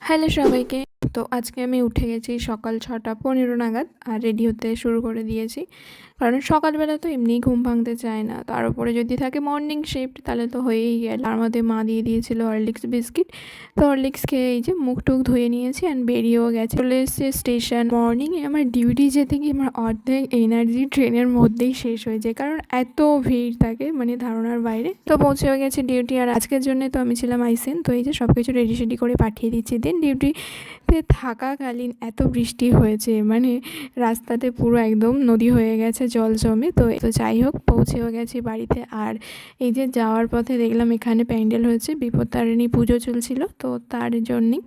Hello সবাইকে। তো আজকে আমি উঠে গেছি সকাল 6:15 নাগাদ আর রেডি হতে শুরু করে দিয়েছি। কারণ সকালবেলা তো এমনিই ঘুম ভাঙতে চায় না, তার উপরে যদি থাকে মর্নিং শিফট তাহলে তো হয়েই গেল। তার মধ্যে মা দিয়ে দিয়েছিল হরলিক্স বিস্কিট, তো হরলিক্স খেয়ে এই যে মুখ টুক ধুয়ে নিয়েছি অ্যান্ড বেরিয়েও গেছে, চলে এসেছে স্টেশন। মর্নিংয়ে আমার ডিউটি যেতে গিয়ে আমার অর্ধেক এনার্জি ট্রেনের মধ্যেই শেষ হয়ে যায়, কারণ এত ভিড় থাকে মানে ধারণার বাইরে। তো পৌঁছেও গেছে ডিউটি, আর আজকের জন্য তো আমি ছিলাম আইসেন। তো এই যে সব কিছু রেডি সেডি করে পাঠিয়ে দিচ্ছি। দেন ডিউটিতে থাকাকালীন এত বৃষ্টি হয়েছে, মানে রাস্তাতে পুরো একদম নদী হয়ে গেছে জল জমে। তো যাই হোক, পৌঁছেও গেছি বাড়িতে। আর এই যে যাওয়ার পথে দেখলাম এখানে প্যান্ডেল হয়েছে, বিপত্তারিণী পুজো চলছিল, তো তার জন্যই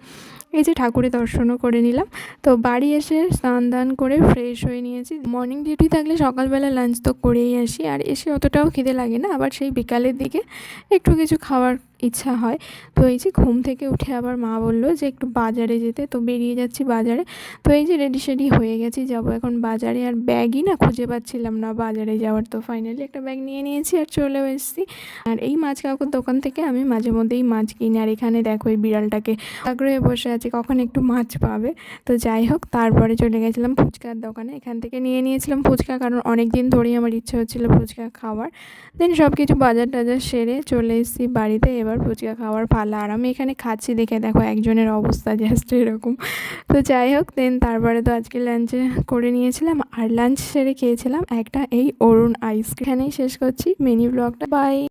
এই যে ঠাকুরের দর্শনও করে নিলাম। তো বাড়ি এসে স্নান দান করে ফ্রেশ হয়ে নিয়েছি। মর্নিং ডিউটি থাকলে সকালবেলা লাঞ্চ তো করেই আসি, আর এসে অতটাও খিদে লাগে না, আবার সেই বিকালের দিকে একটু কিছু খাওয়ার ইচ্ছা হয়। তো এই যে ঘুম থেকে উঠে আবার মা বললো যে একটু বাজারে যেতে, তো বেরিয়ে যাচ্ছি বাজারে। তো এই যে রেডি সেডি হয়ে গেছি, যাবো এখন বাজারে। আর ব্যাগই না খুঁজে পাচ্ছিলাম না বাজারে যাওয়ার, তো ফাইনালি একটা ব্যাগ নিয়ে নিয়েছি আর চলেও এসেছি। আর এই মাছ কাকুর দোকান থেকে আমি মাঝে মধ্যেই মাছ কিনি। আর এখানে দেখো এই বিড়ালটাকে আগ্রহে বসে আছে কখন একটু মাছ পাবে। তো যাই হোক, তারপরে চলে গেছিলাম ফুচকার দোকানে, এখান থেকে নিয়ে নিয়েছিলাম ফুচকা, কারণ অনেক দিন ধরেই আমার ইচ্ছে হচ্ছিলো ফুচকা খাওয়ার। দেন সব কিছু বাজার টাজার সেরে চলে এসেছি বাড়িতে। এবার ফুচকা খাওয়ার পালা, আর আমি এখানে খাচ্ছি দেখে দেখো একজনের অবস্থা জাস্ট এরকম। তো যাই হোক, দেন তারপরে তো আজকে লাঞ্চে করে নিয়েছিলাম, আর লাঞ্চ সেরে খেয়েছিলাম একটা এই অরুণ আইসক্রিম। এখানেই শেষ করছি মিনি ব্লগটা। বাই।